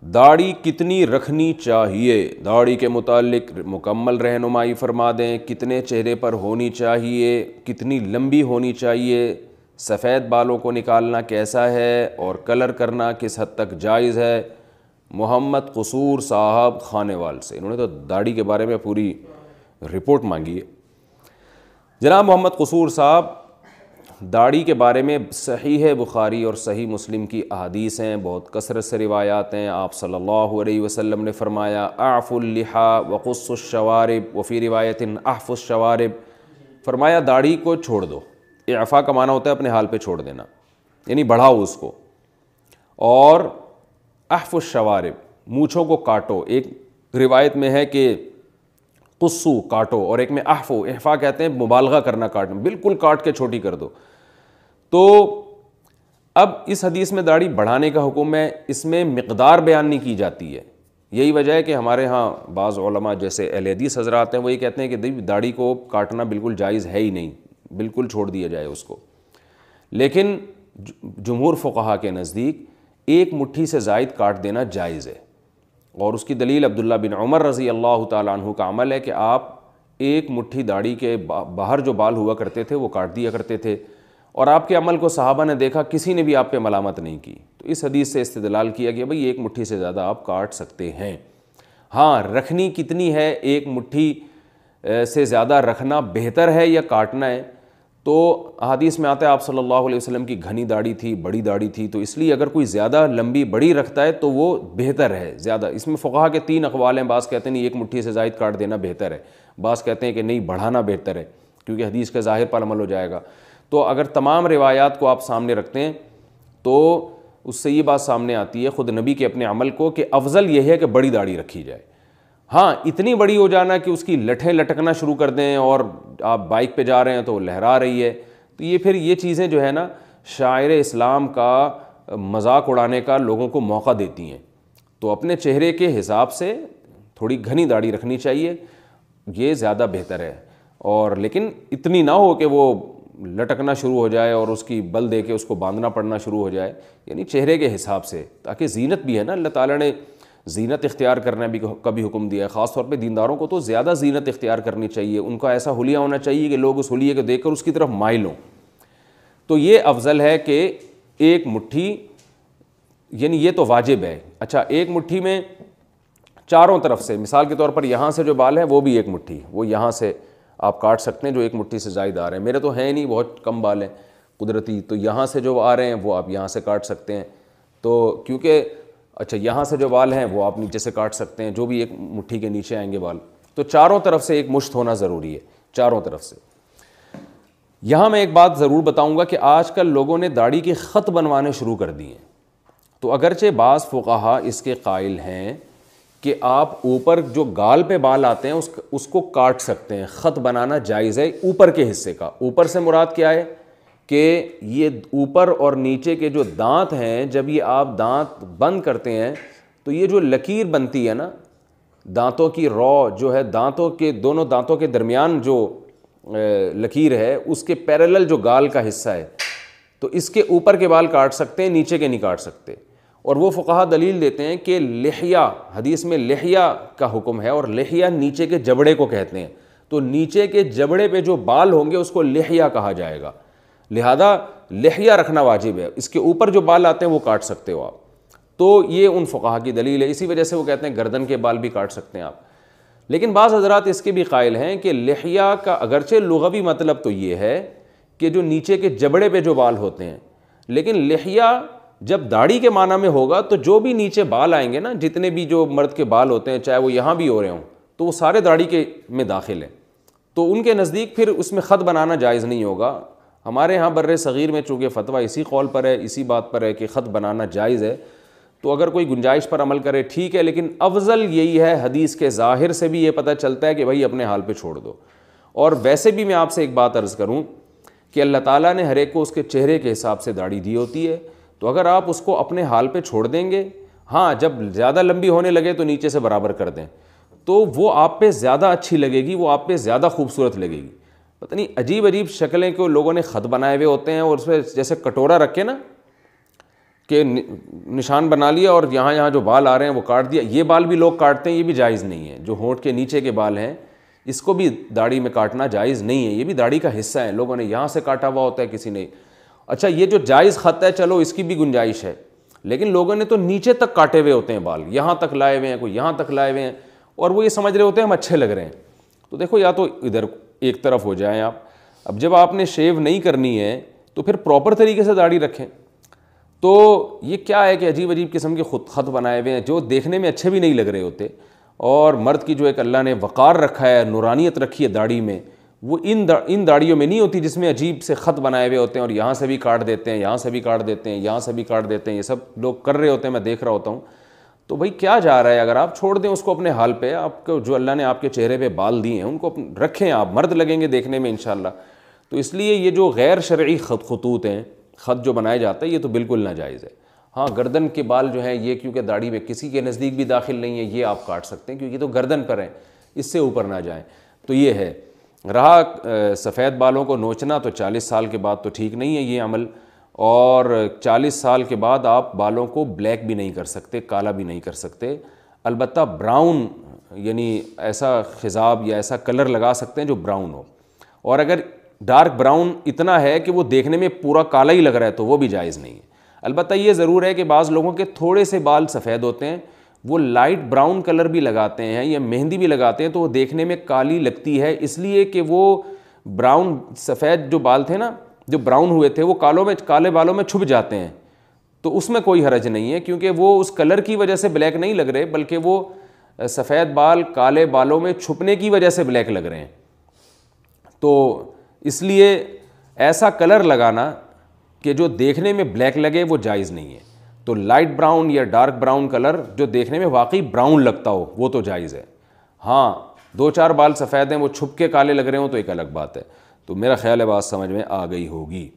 داڑھی کتنی رکھنی چاہیے؟ داڑھی کے متعلق مکمل رہنمائی فرما دیں، کتنے چہرے پر ہونی چاہیے، کتنی لمبی ہونی چاہیے، سفید بالوں کو نکالنا کیسا ہے اور کلر کرنا کس حد تک جائز ہے؟ محمد قصور صاحب خانیوال سے، انہوں نے تو داڑھی کے بارے میں پوری رپورٹ مانگی ہے۔ جناب محمد قصور صاحب، داڑھی کے بارے میں صحیح بخاری اور صحیح مسلم کی احادیث ہیں، بہت کثرت سے روایات ہیں۔ آپ صلی اللہ علیہ وسلم نے فرمایا اعفوا اللحى وقصوا الشوارب وفی روایت احفوا الشوارب، فرمایا داڑھی کو چھوڑ دو۔ اعفاء کا معنی ہوتا ہے اپنے حال پہ چھوڑ دینا، یعنی بڑھاؤ اس کو، اور احفوا الشوارب، مونچھوں کو کاٹو۔ ایک روایت میں ہے کہ قصو کاٹو، اور ایک میں احفو، احفا کہتے ہیں مبالغہ کرنا، کاٹنا، بالکل کاٹ کے چھوٹی کر دو۔ تو اب اس حدیث میں داڑھی بڑھانے کا حکم ہے، اس میں مقدار بیان نہیں کی جاتی ہے۔ یہی وجہ ہے کہ ہمارے ہاں بعض علماء جیسے اہل حدیث حضرات ہیں وہ یہ کہتے ہیں کہ داڑھی کو کاٹنا بالکل جائز ہے ہی نہیں، بالکل چھوڑ دیا جائے اس کو۔ لیکن جمہور فقہا کے نزدیک ایک مٹھی سے زائد کاٹ دینا جائز ہے، اور اس کی دلیل عبداللہ بن عمر رضی اللہ تعالیٰ عنہ کا عمل ہے کہ آپ ایک مٹھی داڑھی کے باہر جو بال ہوا کرتے تھے وہ کاٹ دیا کرتے تھے، اور آپ کے عمل کو صحابہ نے دیکھا، کسی نے بھی آپ پہ ملامت نہیں کی۔ تو اس حدیث سے استدلال کیا گیا بھئی ایک مٹھی سے زیادہ آپ کاٹ سکتے ہیں۔ ہاں، رکھنی کتنی ہے، ایک مٹھی سے زیادہ رکھنا بہتر ہے یا کاٹنا ہے؟ تو حدیث میں آتا ہے آپ صلی اللہ علیہ وسلم کی گھنی داڑھی تھی، بڑی داڑھی تھی، تو اس لیے اگر کوئی زیادہ لمبی بڑی رکھتا ہے تو وہ بہتر ہے زیادہ۔ اس میں فقہا کے 3 اقوال ہیں، بعض کہتے ہیں نہیں ایک مٹھی سے زائد کاٹ دینا بہتر ہے، بعض کہتے ہیں کہ نہیں بڑھانا بہتر ہے کیونکہ حدیث کے ظاہر پر عمل ہو جائے گا۔ تو اگر تمام روایات کو آپ سامنے رکھتے ہیں تو اس سے یہ بات سامنے آتی ہے خود نبی کے اپنے عمل کو کہ افضل یہ ہے کہ بڑی داڑھی رکھی جائے۔ ہاں، اتنی بڑی ہو جانا کہ اس کی لٹھیں لٹکنا شروع کر دیں اور آپ بائک پہ جا رہے ہیں تو وہ لہرا رہی ہے، تو یہ پھر یہ چیزیں جو ہے نا شاعر اسلام کا مذاق اڑانے کا لوگوں کو موقع دیتی ہیں۔ تو اپنے چہرے کے حساب سے تھوڑی گھنی داڑھی رکھنی چاہیے، یہ زیادہ بہتر ہے، اور لیکن اتنی نہ ہو کہ وہ لٹکنا شروع ہو جائے اور اس کی بل دے کے اس کو باندھنا پڑنا شروع ہو جائے، یعنی چہرے کے حساب سے، تاکہ زینت بھی ہے نا، اللہ تعالیٰ نے زینت اختیار کرنا کا بھی حکم دیا ہے۔ خاص طور پہ دینداروں کو تو زیادہ زینت اختیار کرنی چاہیے، ان کا ایسا حلیہ ہونا چاہیے کہ لوگ اس حلیے کو دیکھ کر اس کی طرف مائل ہوں۔ تو یہ افضل ہے کہ ایک مٹھی، یعنی یہ تو واجب ہے۔ اچھا، ایک مٹھی میں چاروں طرف سے، مثال کے طور پر یہاں سے جو بال ہیں وہ بھی ایک مٹھی، وہ یہاں سے آپ کاٹ سکتے ہیں جو ایک مٹھی سے زائد آ رہے ہیں۔ میرے تو ہیں نہیں، بہت کم بال ہیں قدرتی، تو یہاں سے جو آ رہے ہیں وہ آپ یہاں سے کاٹ سکتے ہیں۔ تو کیونکہ اچھا یہاں سے جو بال ہیں وہ آپ نیچے سے کاٹ سکتے ہیں، جو بھی ایک مٹھی کے نیچے آئیں گے بال، تو چاروں طرف سے ایک مشت ہونا ضروری ہے، چاروں طرف سے۔ یہاں میں ایک بات ضرور بتاؤں گا کہ آج کل لوگوں نے داڑھی کے خط بنوانے شروع کر دیے ہیں، تو اگرچہ بعض فقہا اس کے قائل ہیں کہ آپ اوپر جو گال پہ بال آتے ہیں اس کو کاٹ سکتے ہیں، خط بنانا جائز ہے اوپر کے حصے کا۔ اوپر سے مراد کیا ہے کہ یہ اوپر اور نیچے کے جو دانت ہیں، جب یہ آپ دانت بند کرتے ہیں تو یہ جو لکیر بنتی ہے نا، دانتوں کی رو جو ہے، دانتوں کے دونوں دانتوں کے درمیان جو لکیر ہے اس کے پیرالل جو گال کا حصہ ہے، تو اس کے اوپر کے بال کاٹ سکتے ہیں، نیچے کے نہیں کاٹ سکتے۔ اور وہ فقہا دلیل دیتے ہیں کہ لحیہ، حدیث میں لحیہ کا حکم ہے، اور لحیہ نیچے کے جبڑے کو کہتے ہیں، تو نیچے کے جبڑے پہ جو بال ہوں گے اس کو لحیہ کہا جائے گا، لہذا لحیہ رکھنا واجب ہے۔ اس کے اوپر جو بال آتے ہیں وہ کاٹ سکتے ہو آپ، تو یہ ان فقہا کی دلیل ہے۔ اسی وجہ سے وہ کہتے ہیں گردن کے بال بھی کاٹ سکتے ہیں آپ۔ لیکن بعض حضرات اس کے بھی قائل ہیں کہ لحیہ کا اگرچہ لغوی مطلب تو یہ ہے کہ جو نیچے کے جبڑے پہ جو بال ہوتے ہیں، لیکن لحیہ جب داڑھی کے معنی میں ہوگا تو جو بھی نیچے بال آئیں گے نا، جتنے بھی جو مرد کے بال ہوتے ہیں، چاہے وہ یہاں بھی ہو رہے ہوں، تو وہ سارے داڑھی کے میں داخل ہیں، تو ان کے نزدیک پھر اس میں خط بنانا جائز نہیں ہوگا۔ ہمارے ہاں بر صغیر میں چونکہ فتویٰ اسی قول پر ہے، اسی بات پر ہے کہ خط بنانا جائز ہے، تو اگر کوئی گنجائش پر عمل کرے ٹھیک ہے، لیکن افضل یہی ہے، حدیث کے ظاہر سے بھی یہ پتہ چلتا ہے کہ بھائی اپنے حال پہ چھوڑ دو۔ اور ویسے بھی میں آپ سے ایک بات عرض کروں کہ اللہ تعالیٰ نے ہر ایک کو اس کے چہرے کے حساب سے داڑھی دی ہوتی ہے، تو اگر آپ اس کو اپنے حال پہ چھوڑ دیں گے، ہاں جب زیادہ لمبی ہونے لگے تو نیچے سے برابر کر دیں، تو وہ آپ پہ زیادہ اچھی لگے گی، وہ آپ پہ زیادہ خوبصورت لگے گی۔ پتہ نہیں عجیب عجیب شکلیں کو لوگوں نے خط بنائے ہوئے ہوتے ہیں، اور اس میں جیسے کٹورا رکھے نا کہ نشان بنا لیا اور یہاں یہاں جو بال آ رہے ہیں وہ کاٹ دیا. یہ بال بھی لوگ کاٹتے ہیں, یہ بھی جائز نہیں ہے. جو ہونٹ کے نیچے کے بال ہیں اس کو بھی داڑھی میں کاٹنا جائز نہیں ہے, یہ بھی داڑھی کا حصہ ہے. لوگوں نے یہاں سے کاٹا ہوا ہوتا ہے, کسی نے. اچھا یہ جو جائز خط ہے چلو اس کی بھی گنجائش ہے, لیکن لوگوں نے تو نیچے تک کاٹے ہوئے ہوتے ہیں بال, یہاں تک لائے ہوئے ہیں, کوئی یہاں تک لائے ہوئے ہیں, اور وہ یہ سمجھ رہے ہوتے ہیں ہم اچھے لگ رہے ہیں. تو دیکھو یا تو ادھر ایک طرف ہو جائیں آپ. اب جب آپ نے شیو نہیں کرنی ہے تو پھر پراپر طریقے سے داڑھی رکھیں. تو یہ کیا ہے کہ عجیب عجیب قسم کے خط بنائے ہوئے ہیں جو دیکھنے میں اچھے بھی نہیں لگ رہے ہوتے. اور مرد کی جو ایک اللہ نے وقار رکھا ہے, نورانیت رکھی ہے داڑھی میں, وہ ان داڑھیوں میں نہیں ہوتی جس میں عجیب سے خط بنائے ہوئے ہوتے ہیں اور یہاں سے بھی کاٹ دیتے ہیں, یہاں سے بھی کاٹ دیتے ہیں, یہاں سے بھی کاٹ دیتے ہیں. یہ سب لوگ کر رہے ہوتے ہیں, میں دیکھ رہا ہوتا ہوں. تو بھائی کیا جا رہا ہے, اگر آپ چھوڑ دیں اس کو اپنے حال پہ. آپ کو جو اللہ نے آپ کے چہرے پہ بال دیے ہیں ان کو رکھیں, آپ مرد لگیں گے دیکھنے میں انشاءاللہ. تو اس لیے یہ جو غیر شرعی خطوط ہیں, خط جو بنائے جاتے ہیں, یہ تو بالکل ناجائز ہے. ہاں گردن کے بال جو ہیں یہ کیونکہ داڑھی میں کسی کے نزدیک بھی داخل نہیں ہے, یہ آپ کاٹ سکتے ہیں کیونکہ یہ تو گردن پر ہیں, اس سے اوپر نہ جائیں. تو یہ ہے. رہا سفید بالوں کو نوچنا, تو 40 سال کے بعد تو ٹھیک نہیں ہے یہ عمل, اور 40 سال کے بعد آپ بالوں کو بلیک بھی نہیں کر سکتے, کالا بھی نہیں کر سکتے. البتہ براؤن یعنی ایسا خضاب یا ایسا کلر لگا سکتے ہیں جو براؤن ہو, اور اگر ڈارک براؤن اتنا ہے کہ وہ دیکھنے میں پورا کالا ہی لگ رہا ہے تو وہ بھی جائز نہیں ہے. البتہ یہ ضرور ہے کہ بعض لوگوں کے تھوڑے سے بال سفید ہوتے ہیں, وہ لائٹ براؤن کلر بھی لگاتے ہیں یا مہندی بھی لگاتے ہیں تو وہ دیکھنے میں کالی لگتی ہے, اس لیے کہ وہ براؤن سفید جو بال تھے نا, جو براؤن ہوئے تھے, وہ کالے بالوں میں چھپ جاتے ہیں. تو اس میں کوئی حرج نہیں ہے کیونکہ وہ اس کلر کی وجہ سے بلیک نہیں لگ رہے, بلکہ وہ سفید بال کالے بالوں میں چھپنے کی وجہ سے بلیک لگ رہے ہیں. تو اس لیے ایسا کلر لگانا کہ جو دیکھنے میں بلیک لگے وہ جائز نہیں ہے. تو لائٹ براؤن یا ڈارک براؤن کلر جو دیکھنے میں واقعی براؤن لگتا ہو وہ تو جائز ہے. ہاں 2-4 بال سفید ہیں وہ چھپ کے کالے لگ رہے ہوں تو ایک الگ بات ہے. تو میرا خیال ہے بات سمجھ میں آ گئی ہوگی.